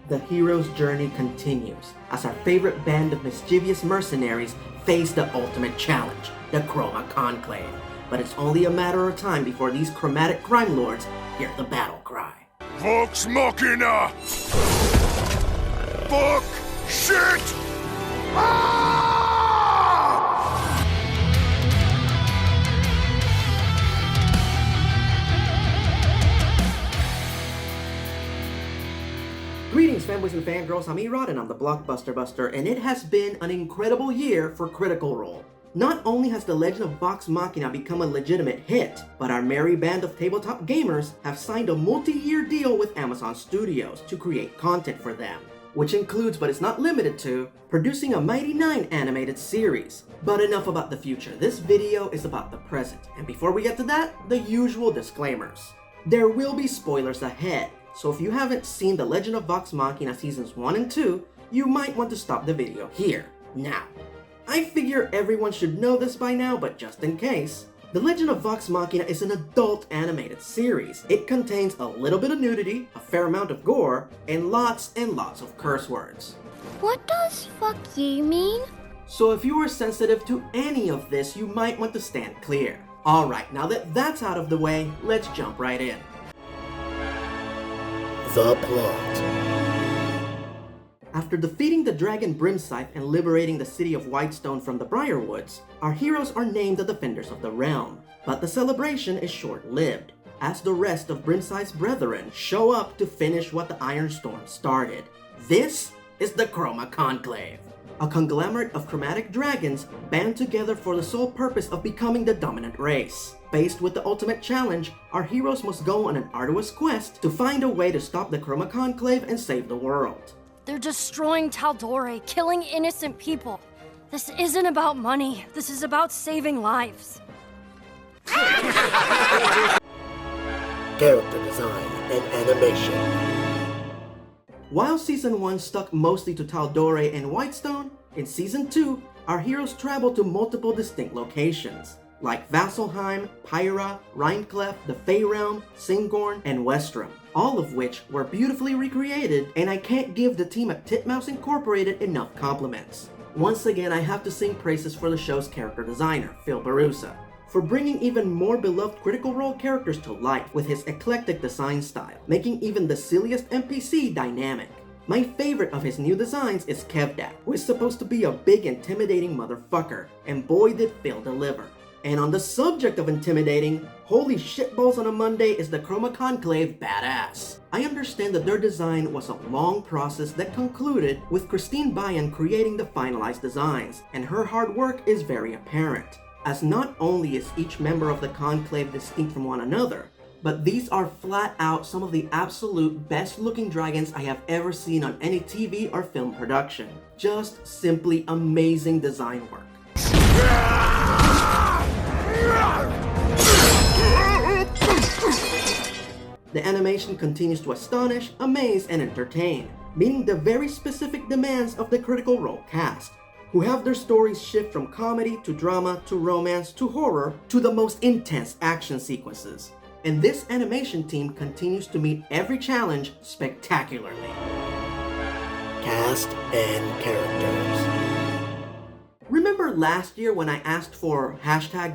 The hero's journey continues as our favorite band of mischievous mercenaries face the ultimate challenge, the Chroma Conclave. But it's only a matter of time before these chromatic crime lords hear the battle cry. Vox Machina! Fuck! Shit! Ah! Greetings fanboys and fangirls, I'm Erod and I'm the Blockbuster Buster, and it has been an incredible year for Critical Role. Not only has The Legend of Vox Machina become a legitimate hit, but our merry band of tabletop gamers have signed a multi-year deal with Amazon Studios to create content for them, which includes, but is not limited to, producing a Mighty Nine animated series. But enough about the future, this video is about the present, and before we get to that, the usual disclaimers. There will be spoilers ahead, so if you haven't seen The Legend of Vox Machina Seasons 1 and 2, you might want to stop the video here, now. I figure everyone should know this by now, but just in case, The Legend of Vox Machina is an adult animated series. It contains a little bit of nudity, a fair amount of gore, and lots of curse words. What does fuck you mean? So if you are sensitive to any of this, you might want to stand clear. Alright, now that that's out of the way, let's jump right in. The plot. After defeating the dragon Brimscythe and liberating the city of Whitestone from the Briarwoods, our heroes are named the Defenders of the Realm. But the celebration is short-lived, as the rest of Brimscythe's brethren show up to finish what the Iron Storm started. This is the Chroma Conclave, a conglomerate of chromatic dragons band together for the sole purpose of becoming the dominant race. Faced with the ultimate challenge, our heroes must go on an arduous quest to find a way to stop the Chroma Conclave and save the world. They're destroying Taldore, killing innocent people. This isn't about money. This is about saving lives. Character design and animation. While Season 1 stuck mostly to Taldore and Whitestone, in Season 2, our heroes travel to multiple distinct locations, like Vasselheim, Pyra, Rhineclef, the Fey Realm, Singorn, and Westrom, all of which were beautifully recreated, and I can't give the team at Titmouse Incorporated enough compliments. Once again, I have to sing praises for the show's character designer, Phil Barusa, for bringing even more beloved Critical Role characters to life with his eclectic design style, making even the silliest NPC dynamic. My favorite of his new designs is Kevdak, who is supposed to be a big intimidating motherfucker, and boy did Phil deliver. And on the subject of intimidating, holy shitballs on a Monday is the Chroma Conclave badass. I understand that their design was a long process that concluded with Christine Bayan creating the finalized designs, and her hard work is very apparent, as not only is each member of the Conclave distinct from one another, but these are flat out some of the absolute best looking dragons I have ever seen on any TV or film production. Just simply amazing design work. The animation continues to astonish, amaze, and entertain, meeting the very specific demands of the Critical Role cast, who have their stories shift from comedy to drama to romance to horror to the most intense action sequences. And this animation team continues to meet every challenge spectacularly. Cast and characters. Remember last year when I asked for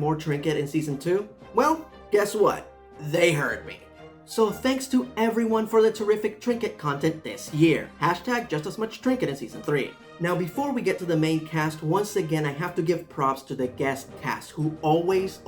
#more trinket in Season 2? Well, guess what? They heard me. So thanks to everyone for the terrific trinket content this year. #just as much trinket in Season 3. Now before we get to the main cast, once again I have to give props to the guest cast who always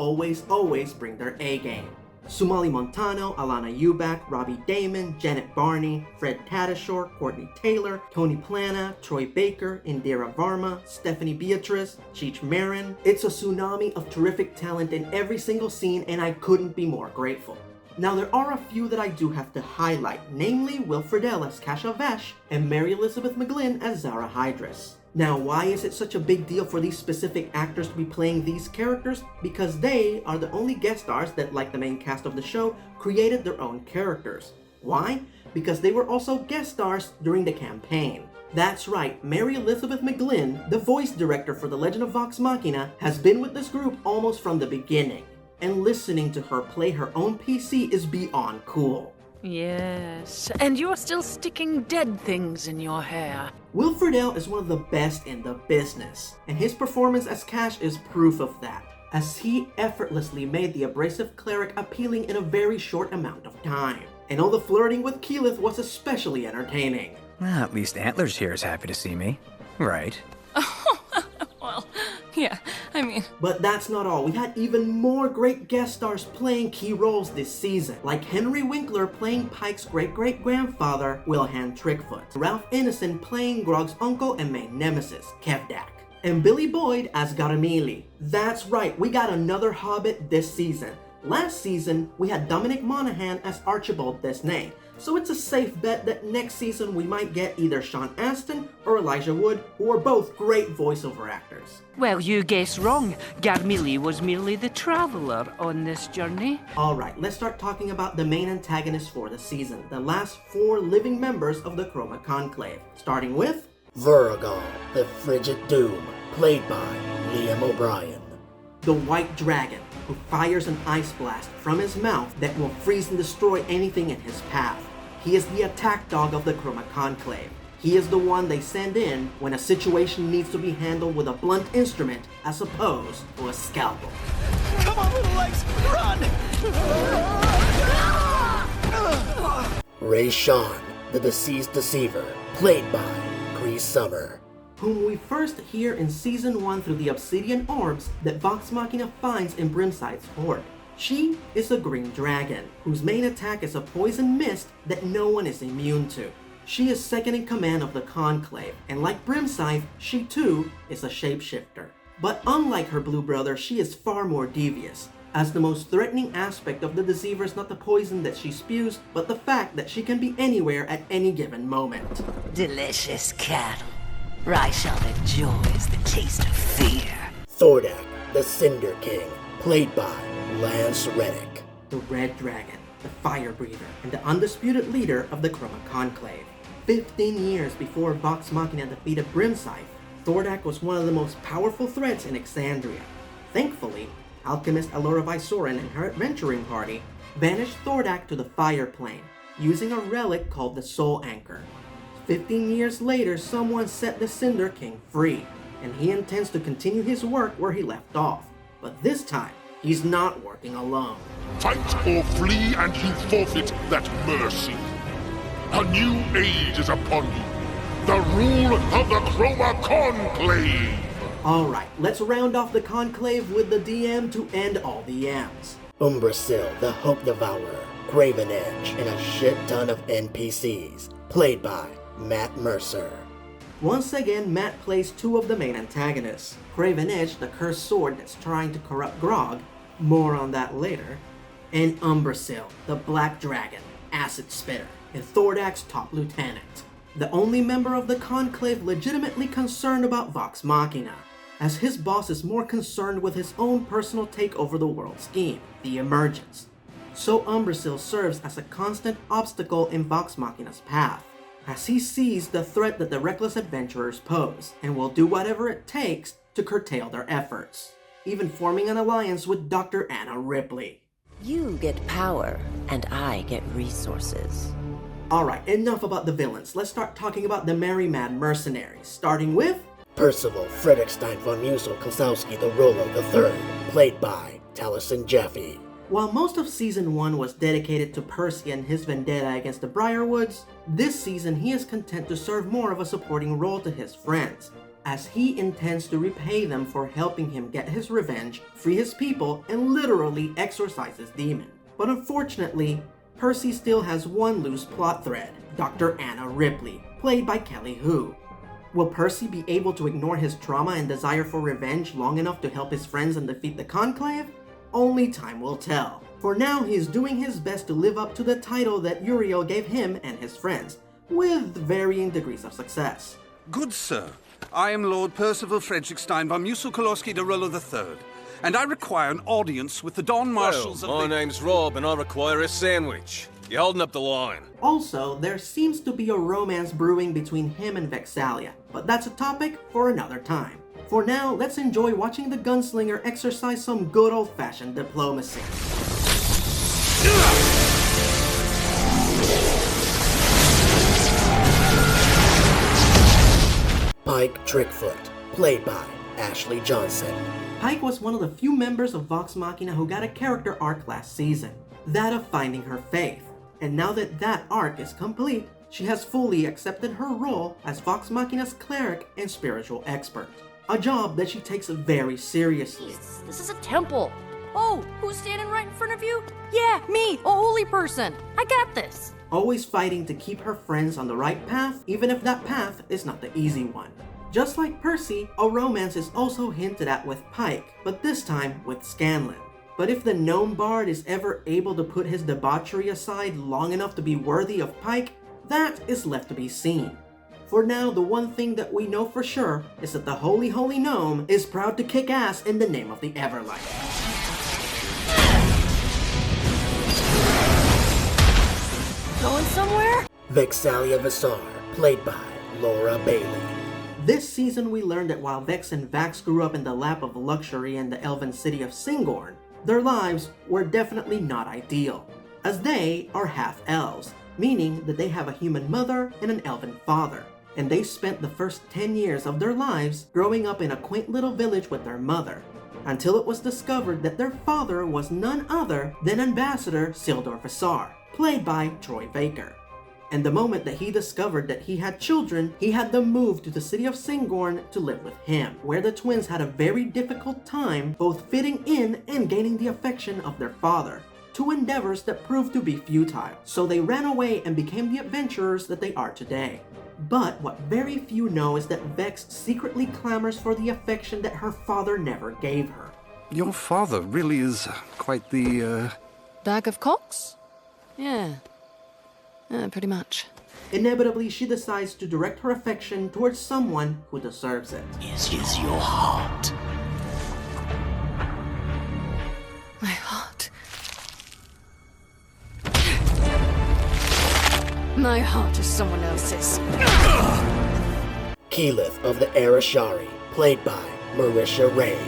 bring their A game. Sumali Montano, Alana Eubank, Robbie Damon, Janet Barney, Fred Tatasciore, Courtney Taylor, Tony Plana, Troy Baker, Indira Varma, Stephanie Beatrice, Cheech Marin. It's a tsunami of terrific talent in every single scene, and I couldn't be more grateful. Now there are a few that I do have to highlight, namely Will Friedle as Kasha Vesh and Mary Elizabeth McGlynn as Zara Hydras. Now why is it such a big deal for these specific actors to be playing these characters? Because they are the only guest stars that, like the main cast of the show, created their own characters. Why? Because they were also guest stars during the campaign. That's right, Mary Elizabeth McGlynn, the voice director for The Legend of Vox Machina, has been with this group almost from the beginning. And listening to her play her own PC is beyond cool. Yes, and you're still sticking dead things in your hair. Will Friedle is one of the best in the business, and his performance as Cash is proof of that, as he effortlessly made the abrasive cleric appealing in a very short amount of time. And all the flirting with Keyleth was especially entertaining. At least Antler's here is happy to see me. Right. Well, yeah, I mean... But that's not all. We had even more great guest stars playing key roles this season, like Henry Winkler playing Pike's great-great-grandfather, Wilhelm Trickfoot, Ralph Ineson playing Grog's uncle and main nemesis, Kevdak, and Billy Boyd as Garamili. That's right, we got another Hobbit this season. Last season, we had Dominic Monaghan as Archibald Desnay, so it's a safe bet that next season we might get either Sean Astin or Elijah Wood, who are both great voiceover actors. Well, you guessed wrong. Garmili was merely the traveler on this journey. Alright, let's start talking about the main antagonists for the season, the last 4 living members of the Chroma Conclave, starting with Vuragal, the Frigid Doom, played by Liam O'Brien. the White Dragon, who fires an ice blast from his mouth that will freeze and destroy anything in his path. He is the attack dog of the Chroma Conclave. He is the one they send in when a situation needs to be handled with a blunt instrument as opposed to a scalpel. Come on, little legs, run! Ray Sean, the Deceased Deceiver, played by Cree Summer. Whom we first hear in Season 1 through the obsidian orbs that Vox Machina finds in Brimside's hoard. She is a green dragon, whose main attack is a poison mist that no one is immune to. She is second in command of the Conclave, and like Brimside, she too is a shapeshifter. But unlike her blue brother, she is far more devious, as the most threatening aspect of the Deceiver is not the poison that she spews, but the fact that she can be anywhere at any given moment. Delicious cattle. Reichelt enjoys the taste of fear. Thordak, the Cinder King, played by Lance Reddick. The Red Dragon, the Fire Breather, and the undisputed leader of the Chroma Conclave. 15 years before Vox Machina defeated Brimside, Thordak was one of the most powerful threats in Exandria. Thankfully, alchemist Alora Vysoren and her adventuring party banished Thordak to the Fire Plane, using a relic called the Soul Anchor. 15 years later, someone set the Cinder King free, and he intends to continue his work where he left off. But this time, he's not working alone. Fight or flee and you forfeit that mercy. A new age is upon you. The rule of the Chroma Conclave. Alright, let's round off the Conclave with the DM to end all the M's. Umbrasyl, the Hope Devourer, Graven Edge, and a shit ton of NPCs, played by Matt Mercer. Once again, Matt plays 2 of the main antagonists. Craven Edge, the cursed sword that's trying to corrupt Grog, more on that later, and Umbrasyl, the Black Dragon, Acid Spitter, and Thordak's top lieutenant. The only member of the Conclave legitimately concerned about Vox Machina, as his boss is more concerned with his own personal take over the world scheme, the Emergence. So Umbrasyl serves as a constant obstacle in Vox Machina's path, as he sees the threat that the reckless adventurers pose, and will do whatever it takes to curtail their efforts, even forming an alliance with Dr. Anna Ripley. You get power, and I get resources. Alright, enough about the villains. Let's start talking about the Merry Mad Mercenaries, starting with Percival Frederickstein von Musel-Kozlowski the Rollo III, played by Taliesin Jaffe. While most of Season 1 was dedicated to Percy and his vendetta against the Briarwoods, this season he is content to serve more of a supporting role to his friends, as he intends to repay them for helping him get his revenge, free his people, and literally exorcise his demon. But unfortunately, Percy still has one loose plot thread, Dr. Anna Ripley, played by Kelly Hu. Will Percy be able to ignore his trauma and desire for revenge long enough to help his friends and defeat the Conclave? Only time will tell. For now, he is doing his best to live up to the title that Uriel gave him and his friends, with varying degrees of success. Good sir, I am Lord Percival Frederickstein von Musel-Kozlowski de Rollo III, and I require an audience with the Dawn Marshals My name's Rob, and I require a sandwich. You holding up the line? Also, there seems to be a romance brewing between him and Vexalia, but that's a topic for another time. For now, let's enjoy watching the gunslinger exercise some good old-fashioned diplomacy. Nick Trickfoot, played by Ashley Johnson. Pike was one of the few members of Vox Machina who got a character arc last season, that of finding her faith. And now that that arc is complete, she has fully accepted her role as Vox Machina's cleric and spiritual expert, a job that she takes very seriously. This is a temple. Oh, who's standing right in front of you? Yeah, me, a holy person. I got this. Always fighting to keep her friends on the right path, even if that path is not the easy one. Just like Percy, a romance is also hinted at with Pike, but this time with Scanlan. But if the gnome bard is ever able to put his debauchery aside long enough to be worthy of Pike, that is left to be seen. For now, the one thing that we know for sure is that the holy gnome is proud to kick ass in the name of the Everlight. Going somewhere? Vexalia Visar, played by Laura Bailey. This season we learned that while Vex and Vax grew up in the lap of luxury in the elven city of Singorn, their lives were definitely not ideal, as they are half-elves, meaning that they have a human mother and an elven father, and they spent the first 10 years of their lives growing up in a quaint little village with their mother, until it was discovered that their father was none other than Ambassador Sildor Visar, played by Troy Baker. And the moment that he discovered that he had children, he had them move to the city of Singorn to live with him, where the twins had a very difficult time both fitting in and gaining the affection of their father. Two endeavors that proved to be futile, so they ran away and became the adventurers that they are today. But what very few know is that Vex secretly clamors for the affection that her father never gave her. Your father really is quite the, Bag of cocks? Yeah. Pretty much. Inevitably, she decides to direct her affection towards someone who deserves it. This is your heart. My heart. My heart is someone else's. Keyleth of the Arashari, played by Marisha Ray.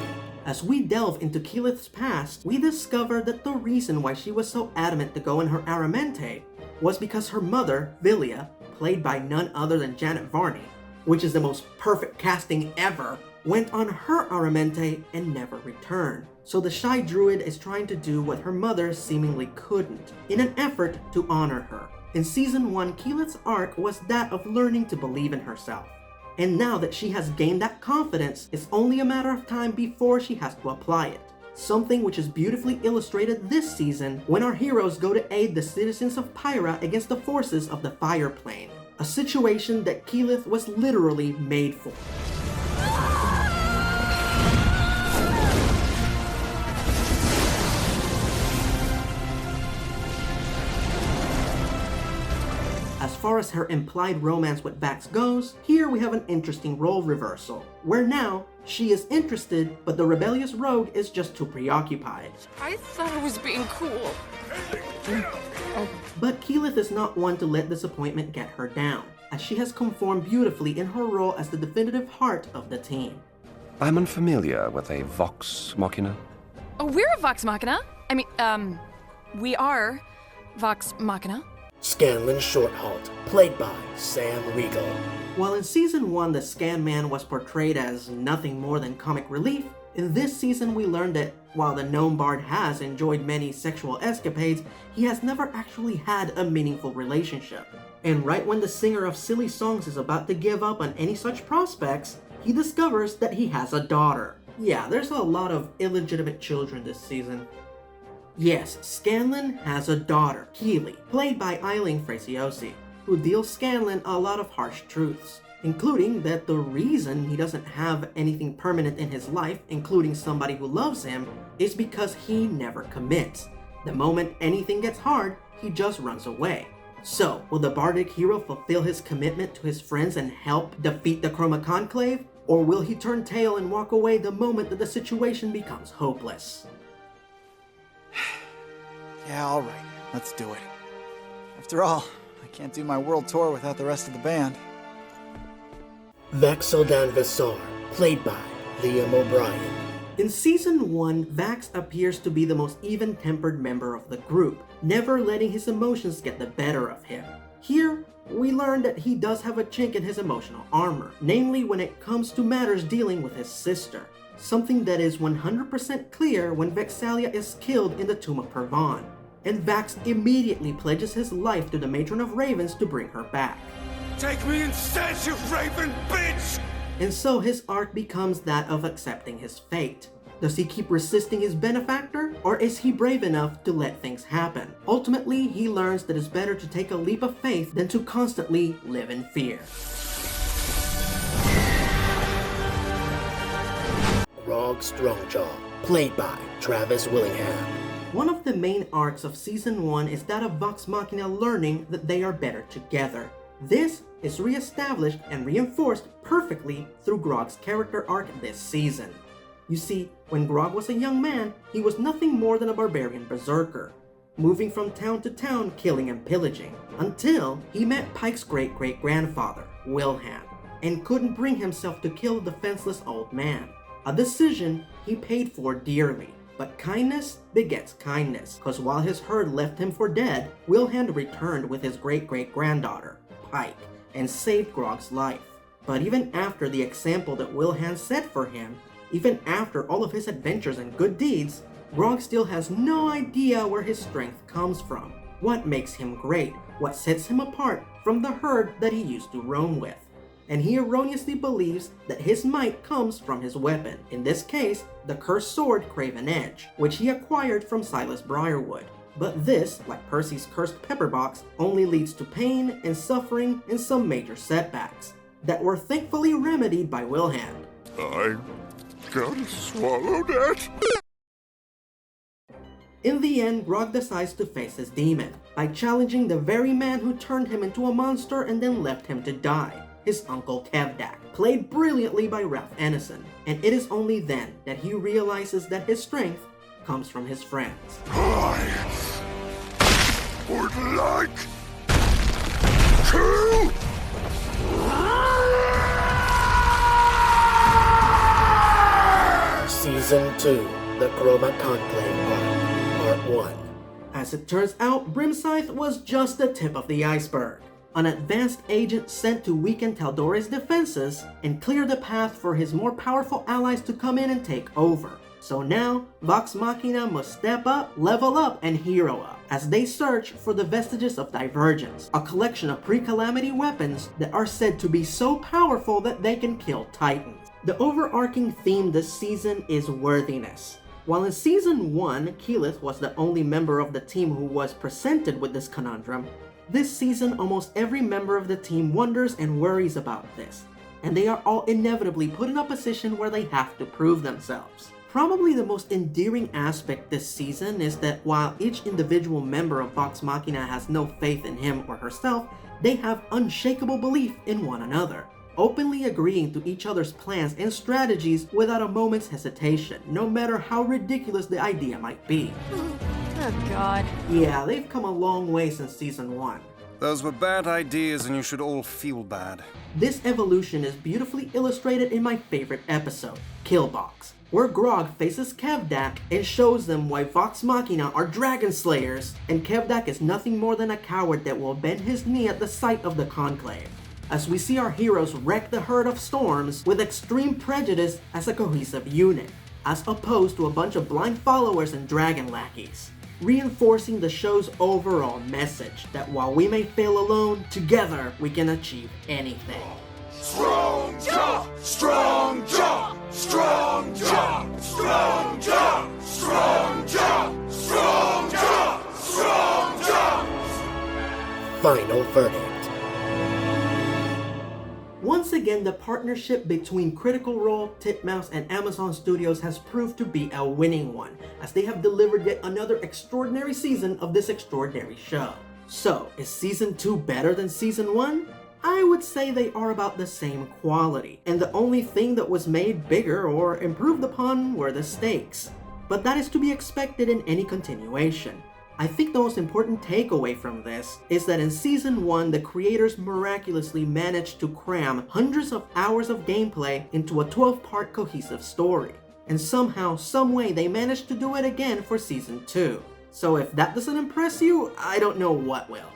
As we delve into Keyleth's past, we discover that the reason why she was so adamant to go in her Aramente was because her mother, Villia, played by none other than Janet Varney, which is the most perfect casting ever, went on her Aramente and never returned. So the shy druid is trying to do what her mother seemingly couldn't, in an effort to honor her. In Season 1, Keyleth's arc was that of learning to believe in herself. And now that she has gained that confidence, it's only a matter of time before she has to apply it. Something which is beautifully illustrated this season when our heroes go to aid the citizens of Pyra against the forces of the Fire Plane, a situation that Keyleth was literally made for. As far as her implied romance with Vax goes, here we have an interesting role reversal, where now she is interested, but the rebellious rogue is just too preoccupied. I thought I was being cool. But Keyleth is not one to let disappointment get her down, as she has conformed beautifully in her role as the definitive heart of the team. I'm unfamiliar with a Vox Machina. Oh, we're a Vox Machina. We are Vox Machina. Scanlan Shorthalt, played by Sam Riegel. While in Season 1 the Scan Man was portrayed as nothing more than comic relief, in this season we learned that while the Gnome Bard has enjoyed many sexual escapades, he has never actually had a meaningful relationship. And right when the singer of silly songs is about to give up on any such prospects, he discovers that he has a daughter. Yeah, there's a lot of illegitimate children this season. Yes, Scanlan has a daughter, Keely, played by Eileen Fraziosi, who deals Scanlan a lot of harsh truths, including that the reason he doesn't have anything permanent in his life, including somebody who loves him, is because he never commits. The moment anything gets hard, he just runs away. So, will the bardic hero fulfill his commitment to his friends and help defeat the Chroma Conclave? Or will he turn tail and walk away the moment that the situation becomes hopeless? Yeah, alright. Let's do it. After all, I can't do my world tour without the rest of the band. Vexildan Visar, played by Liam O'Brien. In Season 1, Vax appears to be the most even-tempered member of the group, never letting his emotions get the better of him. Here, we learn that he does have a chink in his emotional armor, namely when it comes to matters dealing with his sister. Something that is 100% clear when Vexalia is killed in the tomb of Pervan, and Vax immediately pledges his life to the Matron of Ravens to bring her back. Take me instead, you raven bitch! And so his arc becomes that of accepting his fate. Does he keep resisting his benefactor, or is he brave enough to let things happen? Ultimately, he learns that it's better to take a leap of faith than to constantly live in fear. Grog Strongjaw, played by Travis Willingham. One of the main arcs of Season 1 is that of Vox Machina learning that they are better together. This is re-established and reinforced perfectly through Grog's character arc this season. You see, when Grog was a young man, he was nothing more than a barbarian berserker, moving from town to town killing and pillaging, until he met Pike's great-great-grandfather, Wilhan, and couldn't bring himself to kill the defenseless old man. A decision he paid for dearly. But kindness begets kindness, cause while his herd left him for dead, Wilhan returned with his great-great-granddaughter, Pike, and saved Grog's life. But even after the example that Wilhan set for him, even after all of his adventures and good deeds, Grog still has no idea where his strength comes from, what makes him great, what sets him apart from the herd that he used to roam with. And he erroneously believes that his might comes from his weapon, in this case, the cursed sword Craven Edge, which he acquired from Silas Briarwood. But this, like Percy's cursed pepperbox, only leads to pain and suffering and some major setbacks, that were thankfully remedied by Wilhan. I gotta swallow that. In the end, Grog decides to face his demon, by challenging the very man who turned him into a monster and then left him to die, his uncle Kevdak, played brilliantly by Ralph Ennison, and it is only then that he realizes that his strength comes from his friends. I would like to... Season 2, The Chroma Conclave Arc, Part 1. As it turns out, Brimscythe was just the tip of the iceberg. An advanced agent sent to weaken Tal'Dore's defenses and clear the path for his more powerful allies to come in and take over. So now, Vox Machina must step up, level up, and hero up, as they search for the vestiges of Divergence, a collection of pre-calamity weapons that are said to be so powerful that they can kill Titans. The overarching theme this season is worthiness. While in Season 1, Keyleth was the only member of the team who was presented with this conundrum, this season almost every member of the team wonders and worries about this, and they are all inevitably put in a position where they have to prove themselves. Probably the most endearing aspect this season is that while each individual member of Vox Machina has no faith in him or herself, they have unshakable belief in one another, openly agreeing to each other's plans and strategies without a moment's hesitation, no matter how ridiculous the idea might be. Oh god. Yeah, they've come a long way since Season 1. Those were bad ideas and you should all feel bad. This evolution is beautifully illustrated in my favorite episode, Killbox, where Grog faces Kevdak and shows them why Vox Machina are dragon slayers, and Kevdak is nothing more than a coward that will bend his knee at the sight of the Conclave. As we see our heroes wreck the herd of storms with extreme prejudice as a cohesive unit, as opposed to a bunch of blind followers and dragon lackeys, reinforcing the show's overall message that while we may fail alone, together we can achieve anything. Strong jaw! Strong jaw! Strong jaw! Strong jaw! Strong jaw! Strong jaw! Strong jaw! Final verdict. Once again, the partnership between Critical Role, Titmouse, and Amazon Studios has proved to be a winning one, as they have delivered yet another extraordinary season of this extraordinary show. So, is Season 2 better than Season 1? I would say they are about the same quality, and the only thing that was made bigger or improved upon were the stakes. But that is to be expected in any continuation. I think the most important takeaway from this is that in Season 1, the creators miraculously managed to cram hundreds of hours of gameplay into a 12-part cohesive story. And somehow, someway, they managed to do it again for Season 2. So if that doesn't impress you, I don't know what will.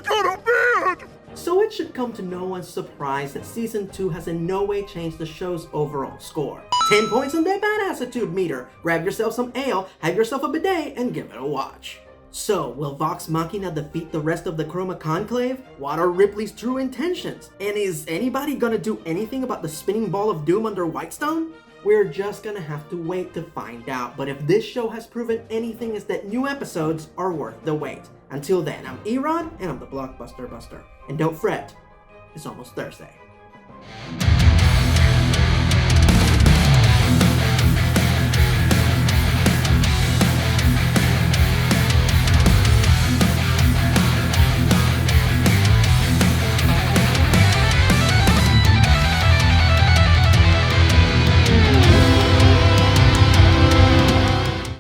I got a beard! So it should come to no one's surprise that Season 2 has in no way changed the show's overall score. 10 points on their badassitude meter. Grab yourself some ale, have yourself a bidet, and give it a watch. So, will Vox Machina defeat the rest of the Chroma Conclave? What are Ripley's true intentions? And is anybody gonna do anything about the spinning ball of doom under Whitestone? We're just gonna have to wait to find out, but if this show has proven anything, is that new episodes are worth the wait. Until then, I'm Erod, and I'm the Blockbuster Buster. And don't fret, it's almost Thursday.